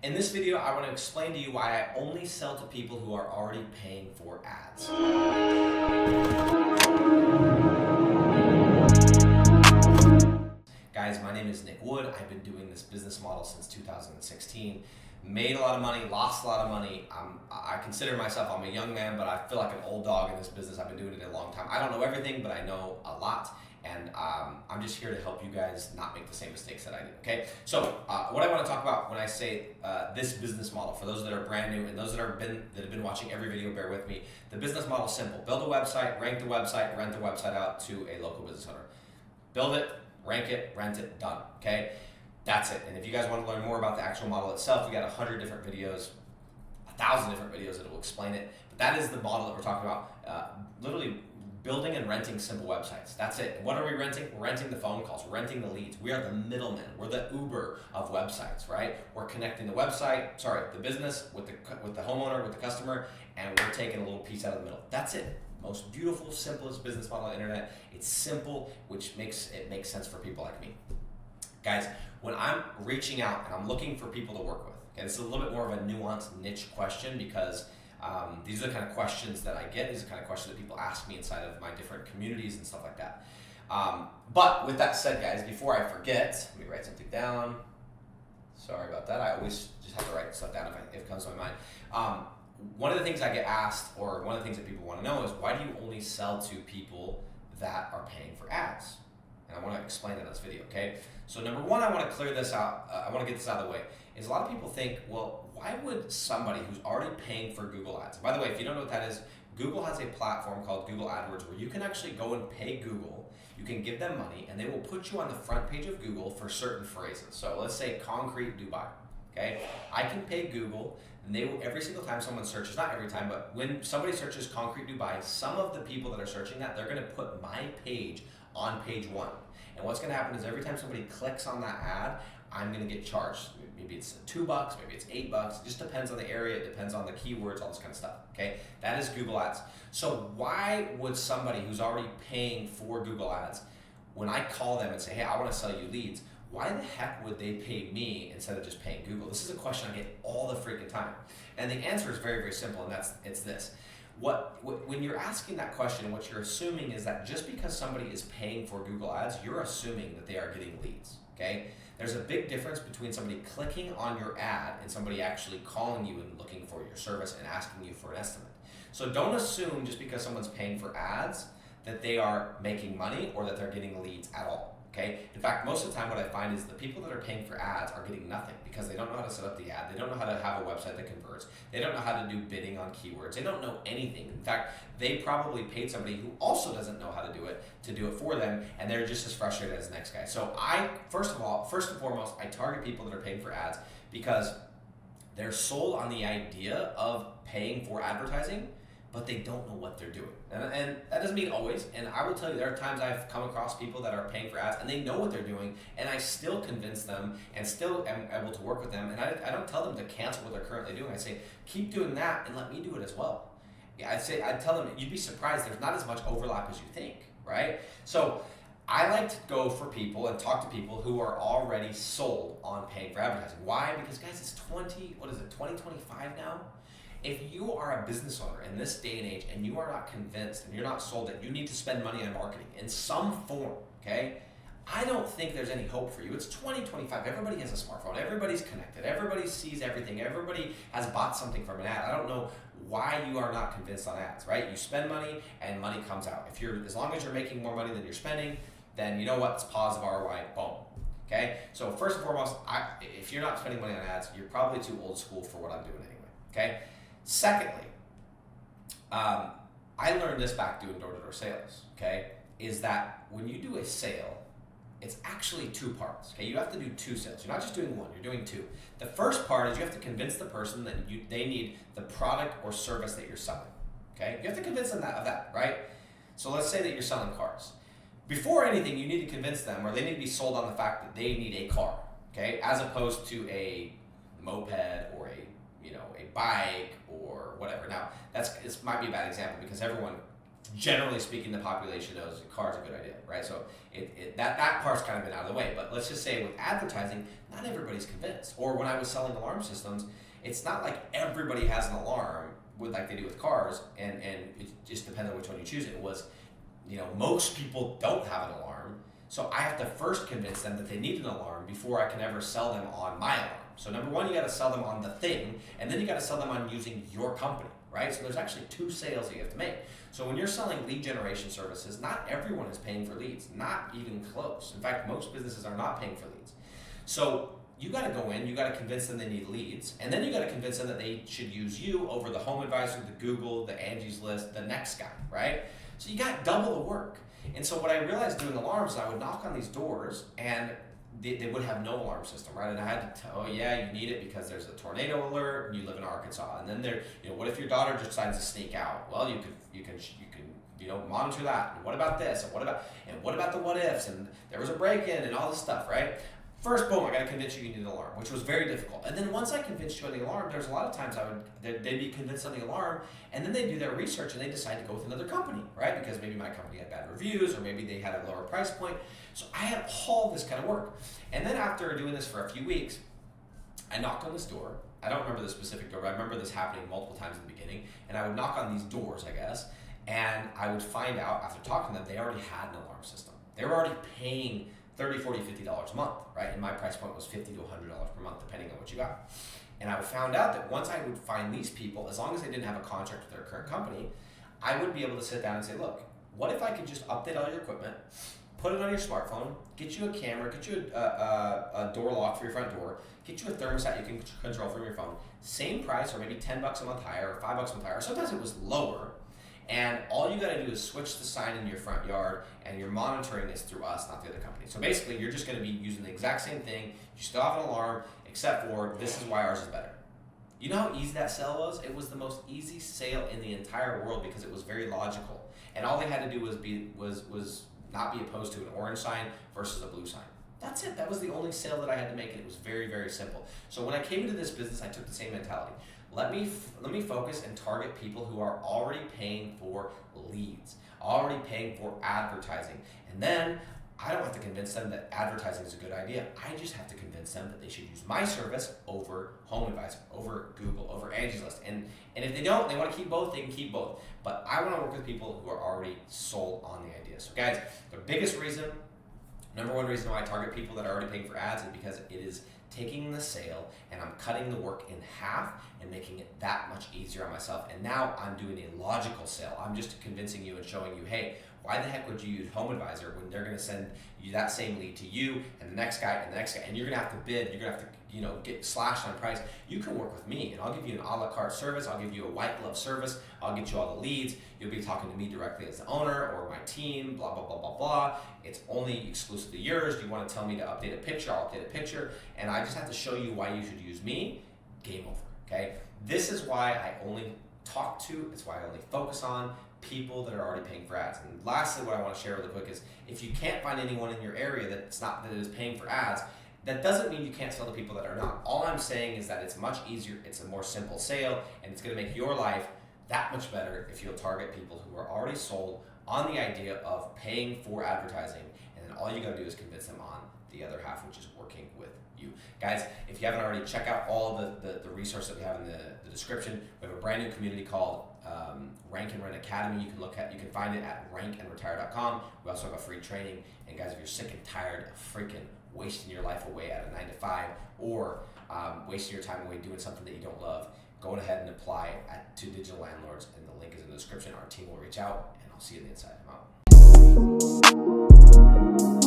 In this video, I want to explain to you why I only sell to people who are already paying for ads. Guys, my name is Nick Wood. I've been doing this business model since 2016. Made a lot of money, lost a lot of money. I consider myself, I'm a young man, but I feel like an old dog in this business. I've been doing it a long time. I don't know everything, but I know a lot. And I'm just here to help you guys not make the same mistakes that I did, okay? So what I want to talk about when I say this business model, for those that are brand new and those that have been watching every video, bear with me. The business model is simple. Build a website, rank the website, rent the website out to a local business owner. Build it, rank it, rent it, done, okay? That's it. And if you guys want to learn more about the actual model itself, we got 100 different videos, 1,000 different videos that will explain it. But that is the model that we're talking about. Literally building and renting simple websites. That's it. What are we renting? We're renting the phone calls. We're renting the leads. We are the middlemen. We're the Uber of websites, right? We're connecting the the business with the homeowner, with the customer, and we're taking a little piece out of the middle. That's it. Most beautiful, simplest business model on the internet. It's simple, which makes sense for people like me. Guys, when I'm reaching out and I'm looking for people to work with, okay, this is a little bit more of a nuanced niche question because these are the kind of questions that I get. These are the kind of questions that people ask me inside of my different communities and stuff like that. But with that said, guys, before I forget, let me write something down. Sorry about that. I always just have to write stuff down if it comes to my mind. One of the things I get asked, or one of the things that people want to know is, why do you only sell to people that are paying for ads? And I want to explain that in this video, okay? So number one, I want to clear this out. I want to get this out of the way. Is a lot of people think, well, why would somebody who's already paying for Google Ads? By the way, if you don't know what that is, Google has a platform called Google AdWords where you can actually go and pay Google. You can give them money, and they will put you on the front page of Google for certain phrases. So let's say concrete Dubai. Okay, I can pay Google, and they will, every single time someone searches, not every time, but when somebody searches concrete Dubai, some of the people that are searching that, they're going to put my page on page one. And what's going to happen is every time somebody clicks on that ad, I'm going to get charged. Maybe it's $2, maybe it's $8. It just depends on the area. It depends on the keywords, all this kind of stuff. Okay, that is Google Ads. So why would somebody who's already paying for Google Ads, when I call them and say, hey, I want to sell you leads, why the heck would they pay me instead of just paying Google? This is a question I get all the freaking time. And the answer is very, very simple, and it's this. When you're asking that question, what you're assuming is that just because somebody is paying for Google Ads, you're assuming that they are getting leads, okay? There's a big difference between somebody clicking on your ad and somebody actually calling you and looking for your service and asking you for an estimate. So don't assume just because someone's paying for ads that they are making money or that they're getting leads at all. Okay? In fact, most of the time what I find is the people that are paying for ads are getting nothing because they don't know how to set up the ad. They don't know how to have a website that converts. They don't know how to do bidding on keywords. They don't know anything. In fact, they probably paid somebody who also doesn't know how to do it for them, and they're just as frustrated as the next guy. So first and foremost, I target people that are paying for ads because they're sold on the idea of paying for advertising, but they don't know what they're doing. And that doesn't mean always. And I will tell you, there are times I've come across people that are paying for ads and they know what they're doing, and I still convince them and still am able to work with them. And I don't tell them to cancel what they're currently doing. I say, keep doing that and let me do it as well. Yeah, I tell them, you'd be surprised, there's not as much overlap as you think, right? So I like to go for people and talk to people who are already sold on paying for advertising. Why? Because guys, it's 2025 now? If you are a business owner in this day and age and you are not convinced and you're not sold that you need to spend money on marketing in some form, okay, I don't think there's any hope for you. It's 2025. Everybody has a smartphone. Everybody's connected. Everybody sees everything. Everybody has bought something from an ad. I don't know why you are not convinced on ads, right? You spend money and money comes out. As long as you're making more money than you're spending, then you know what? It's positive ROI. Boom. Okay? So first and foremost, if you're not spending money on ads, you're probably too old school for what I'm doing anyway. Okay? Secondly, I learned this back doing door-to-door sales, okay, is that when you do a sale, it's actually two parts, okay? You have to do two sales. You're not just doing one, you're doing two. The first part is you have to convince the person that they need the product or service that you're selling, okay? You have to convince them of that, right? So let's say that you're selling cars. Before anything, you need to convince them, or they need to be sold on the fact that they need a car, okay, as opposed to a moped or a bike or whatever. Now, this might be a bad example because everyone generally speaking, the population knows a car is a good idea, right? So that part's kind of been out of the way. But let's just say with advertising, not everybody's convinced. Or when I was selling alarm systems, it's not like everybody has an alarm like they do with cars, and it just depends on which one you choose. It was, most people don't have an alarm, so I have to first convince them that they need an alarm before I can ever sell them on my alarm. So number one, you got to sell them on the thing, and then you got to sell them on using your company, right? So there's actually two sales that you have to make. So when you're selling lead generation services, not everyone is paying for leads, not even close. In fact, most businesses are not paying for leads. So you got to go in, you got to convince them they need leads, and then you got to convince them that they should use you over the Home Advisor, the Google, the Angie's List, the next guy, right? So you got double the work. And so what I realized doing alarms, I would knock on these doors, and they would have no alarm system, right? And I had to tell, you need it because there's a tornado alert and you live in Arkansas. And then what if your daughter just decides to sneak out? Well, you can monitor that. And what about this? And what about the what ifs? And there was a break-in and all this stuff, right? First, boom, I got to convince you need an alarm, which was very difficult. And then once I convinced you on the alarm, there's a lot of times they'd be convinced on the alarm, and then they do their research and they decide to go with another company, right? Because maybe my company had bad reviews, or maybe they had a lower price point. So I had all this kind of work. And then after doing this for a few weeks, I knocked on this door. I don't remember the specific door, but I remember this happening multiple times in the beginning. And I would knock on these doors, I guess, and I would find out after talking to them, they already had an alarm system. They were already paying $30, $40, $50 a month, right? And my price point was $50 to $100 per month, depending on what you got. And I found out that once I would find these people, as long as they didn't have a contract with their current company, I would be able to sit down and say, look, what if I could just update all your equipment, put it on your smartphone, get you a camera, get you a door lock for your front door, get you a thermostat you can control from your phone, same price, or maybe $10 a month higher, or $5 a month higher, or sometimes it was lower. And all you got to do is switch the sign in your front yard, and you're monitoring this through us, not the other company. So basically, you're just going to be using the exact same thing. You still have an alarm, except for this is why ours is better. You know how easy that sale was? It was the most easy sale in the entire world because it was very logical. And all they had to do was not be opposed to an orange sign versus a blue sign. That's it. That was the only sale that I had to make, and it was very, very simple. So when I came into this business, I took the same mentality. Let me focus and target people who are already paying for leads, already paying for advertising. And then I don't have to convince them that advertising is a good idea. I just have to convince them that they should use my service over Home Advisor, over Google, over Angie's List. And if they don't, they want to keep both, they can keep both. But I want to work with people who are already sold on the idea. So guys, the biggest reason, number one reason why I target people that are already paying for ads is because it is taking the sale and I'm cutting the work in half and making it that much easier on myself. And now I'm doing a logical sale. I'm just convincing you and showing you, hey, why the heck would you use Home Advisor when they're going to send you that same lead to you and the next guy and the next guy, and you're going to have to bid, you're going to have to get slashed on price. You can work with me, and I'll give you an a la carte service. I'll give you a white glove service. I'll get you all the leads. You'll be talking to me directly as the owner or my team, blah, blah, blah, blah, blah. It's only exclusively yours. You want to tell me to update a picture, I'll update a picture, and I just have to show you why you should use me. Game over, okay? This is why I only talk to, it's why I only focus on people that are already paying for ads. And lastly, what I want to share really quick is if you can't find anyone in your area that is paying for ads, that doesn't mean you can't sell to people that are not. All I'm saying is that it's much easier, it's a more simple sale, and it's going to make your life that much better if you'll target people who are already sold on the idea of paying for advertising, and then all you got to do is convince them on the other half, which is working with you. Guys, if you haven't already, check out all the resources that we have in the description. We have a brand new community called Rank and Rent Academy. You can find it at rankandretire.com. We also have a free training. And guys, if you're sick and tired of freaking wasting your life away at a 9 to 5 or wasting your time away doing something that you don't love, go ahead and apply to Digital Landlords, and the link is in the description. Our team will reach out, and I'll see you on the inside. I'm out.